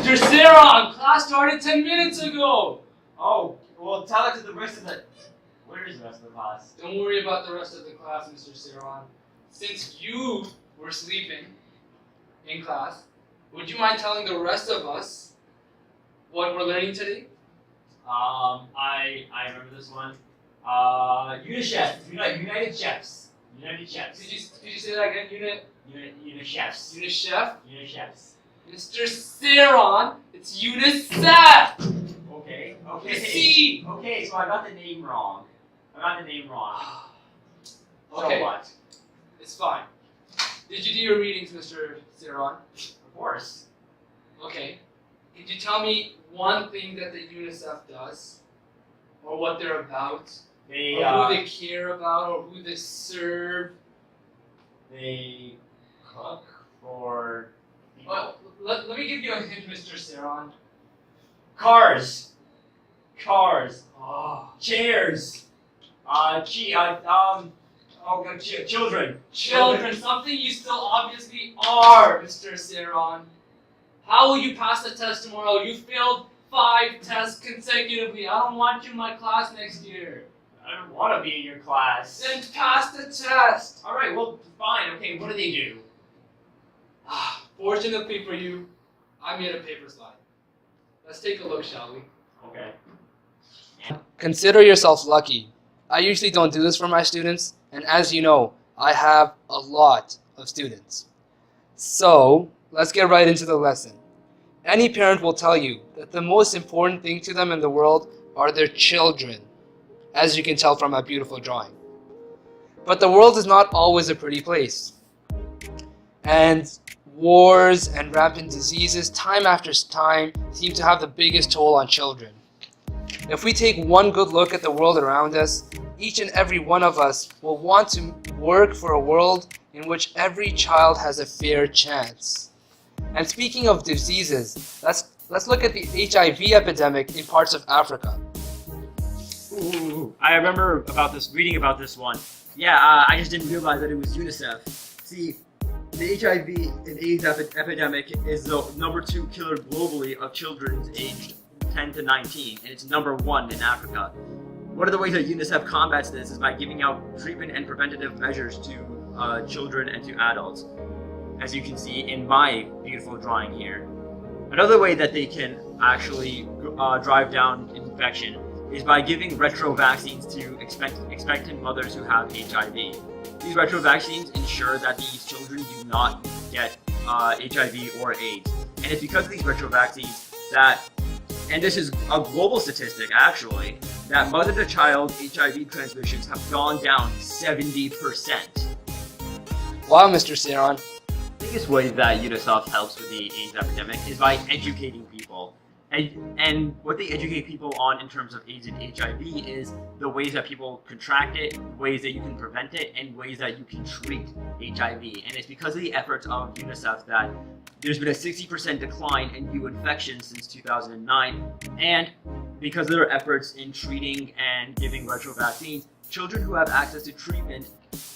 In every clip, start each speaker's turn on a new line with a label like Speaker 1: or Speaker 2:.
Speaker 1: Mr. Sarron, class started 10 minutes ago.
Speaker 2: Oh, well, tell it to the rest of the... Where is the rest of the class?
Speaker 1: Don't worry about the rest of the class, Mr. Sarron. Since you were sleeping in class, would you mind telling the rest of us what we're learning today?
Speaker 2: I remember this one. UNICEF, United Chefs. United Chefs.
Speaker 1: Did you say that again?
Speaker 2: UNICEF.
Speaker 1: UNICEF?
Speaker 2: UNICEF.
Speaker 1: Mr. Sarron, it's UNICEF!
Speaker 2: Okay.
Speaker 1: See?
Speaker 2: Okay, so I got the name wrong.
Speaker 1: Okay.
Speaker 2: So what?
Speaker 1: It's fine. Did you do your readings, Mr. Sarron?
Speaker 2: Of course.
Speaker 1: Okay. Could you tell me one thing that the UNICEF does? Or what they're about? Or who they care about? Or who they serve?
Speaker 2: They cook for people.
Speaker 1: Well, let me give you a hint, Mr. Sarron.
Speaker 2: Cars.
Speaker 1: Oh.
Speaker 2: Chairs. Children.
Speaker 1: Children, something you still obviously are, Mr. Sarron. How will you pass the test tomorrow? You failed 5 tests consecutively. I don't want you in my class next year.
Speaker 2: I don't want to be in your class.
Speaker 1: Then pass the test.
Speaker 2: Alright, well, fine. Okay, what do they do?
Speaker 1: Fortunately for you, I made a paper slide. Let's take a look, shall we?
Speaker 2: Okay.
Speaker 1: Consider yourself lucky. I usually don't do this for my students, and as you know, I have a lot of students. So, let's get right into the lesson. Any parent will tell you that the most important thing to them in the world are their children, as you can tell from my beautiful drawing. But the world is not always a pretty place. And wars and rampant diseases, time after time, seem to have the biggest toll on children. If we take one good look at the world around us, each and every one of us will want to work for a world in which every child has a fair chance. And speaking of diseases, let's look at the HIV epidemic in parts of Africa.
Speaker 2: Ooh, I remember reading about this one. Yeah, I just didn't realize that it was UNICEF. See, the HIV and AIDS epidemic is the #2 killer globally of children aged 10 to 19, and it's #1 in Africa. One of the ways that UNICEF combats this is by giving out treatment and preventative measures to children and to adults, as you can see in my beautiful drawing here. Another way that they can actually drive down infection is by giving retro vaccines to expectant mothers who have HIV. These retro vaccines ensure that these children do not get HIV or AIDS. And it's because of these retro vaccines that, and this is a global statistic actually, that mother-to-child HIV transmissions have gone down 70%.
Speaker 1: Wow, Mr. Sarron.
Speaker 2: The biggest way that UNICEF helps with the AIDS epidemic is by educating people. And what they educate people on in terms of AIDS and HIV is the ways that people contract it, ways that you can prevent it, and ways that you can treat HIV. And it's because of the efforts of UNICEF that there's been a 60% decline in new infections since 2009. And because of their efforts in treating and giving retro vaccines, children who have access to treatment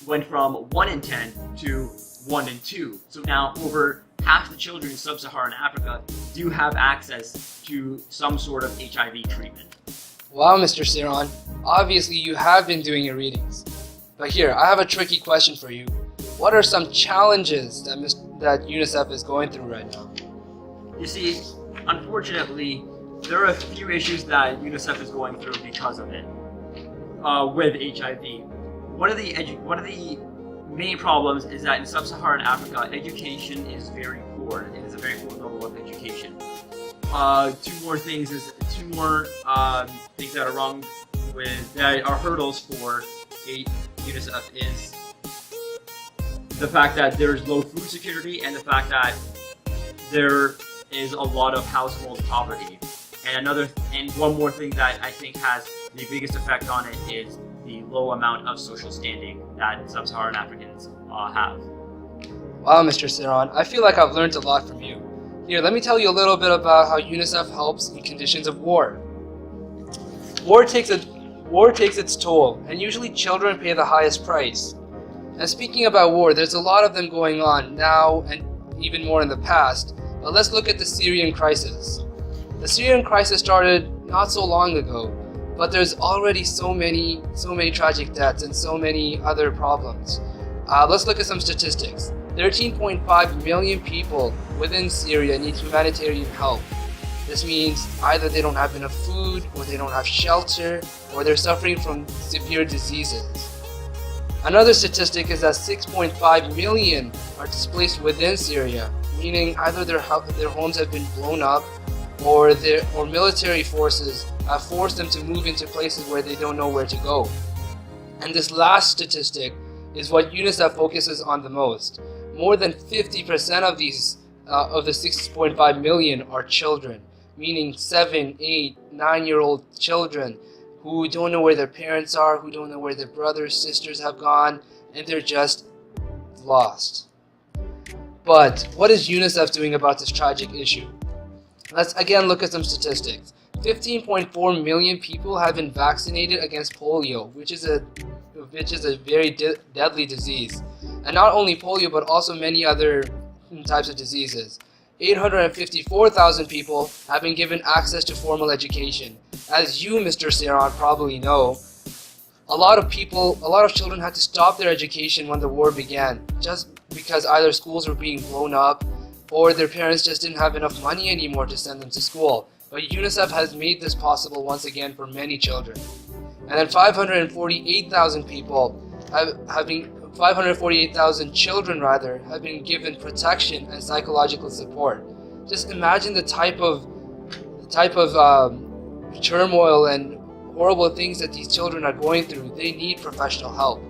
Speaker 2: went from 1 in 10 to 1 in 2. So now over half the children in sub-Saharan Africa do have access to some sort of HIV treatment.
Speaker 1: Wow, Mr. Sarron. Obviously, you have been doing your readings. But here, I have a tricky question for you. What are some challenges that UNICEF is going through right now?
Speaker 2: You see, unfortunately, there are a few issues that UNICEF is going through because of it, with HIV. One of the main problems is that in sub-Saharan Africa, education is very poor. It is a very poor level of education. Two more things that are wrong that are hurdles for UNICEF is the fact that there's low food security and the fact that there is a lot of household poverty. And one more thing that I think has the biggest effect on it is the low amount of social standing that sub-Saharan Africans have.
Speaker 1: Wow, Mr. Sarron, I feel like I've learned a lot from you. Here, let me tell you a little bit about how UNICEF helps in conditions of war. War takes its toll, and usually children pay the highest price. And speaking about war, there's a lot of them going on now and even more in the past. But let's look at the Syrian crisis. The Syrian crisis started not so long ago, but there's already so many tragic deaths and so many other problems. Let's look at some statistics. 13.5 million people within Syria need humanitarian help. This means either they don't have enough food, or they don't have shelter, or they're suffering from severe diseases. Another statistic is that 6.5 million are displaced within Syria, meaning either their homes have been blown up, or military forces have forced them to move into places where they don't know where to go. And this last statistic is what UNICEF focuses on the most. More than 50% of these of the 6.5 million are children, meaning 7, 8, 9-year-old children who don't know where their parents are, who don't know where their brothers, sisters have gone, and they're just lost. But what is UNICEF doing about this tragic issue? Let's again look at some statistics. 15.4 million people have been vaccinated against polio, which is a very deadly disease. And not only polio, but also many other types of diseases. 854,000 people have been given access to formal education. As you, Mr. Sarron, probably know, a lot of children had to stop their education when the war began, just because either schools were being blown up, or their parents just didn't have enough money anymore to send them to school. But UNICEF has made this possible once again for many children. And then 548,000 children have been given protection and psychological support. Just imagine the type of turmoil and horrible things that these children are going through. They need professional help.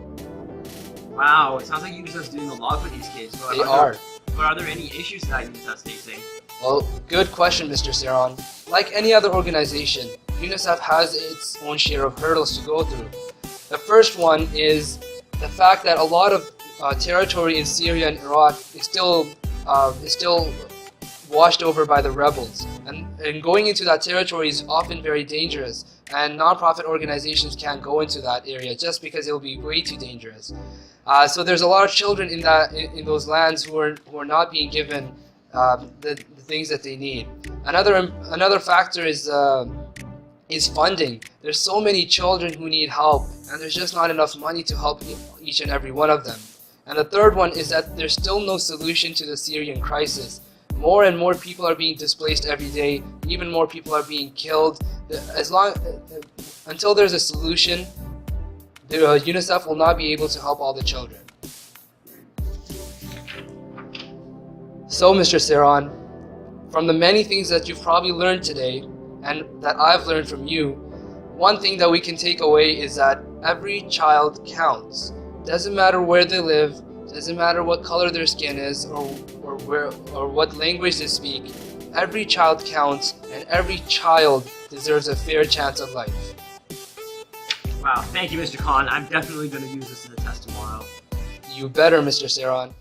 Speaker 2: Wow, it sounds like UNICEF's doing a lot for these kids.
Speaker 1: They are.
Speaker 2: But are there any issues that UNICEF's facing?
Speaker 1: Well, good question, Mr. Sarron. Like any other organization, UNICEF has its own share of hurdles to go through. The first one is the fact that a lot of territory in Syria and Iraq is still washed over by the rebels, and going into that territory is often very dangerous, and non-profit organizations can't go into that area just because it will be way too dangerous. So there's a lot of children in those lands who are not being given the things that they need. Another factor is funding. There's so many children who need help, and there's just not enough money to help each and every one of them. And the third one is that there's still no solution to the Syrian crisis. More and more people are being displaced every day. Even more people are being killed. Until there's a solution, UNICEF will not be able to help all the children. So, Mr. Sarron, from the many things that you've probably learned today, and that I've learned from you, one thing that we can take away is that every child counts. Doesn't matter where they live, doesn't matter what color their skin is, or what language they speak. Every child counts, and every child deserves a fair chance at life.
Speaker 2: Wow, thank you, Mr. Khan. I'm definitely going to use this in the test tomorrow.
Speaker 1: You better, Mr. Sarron.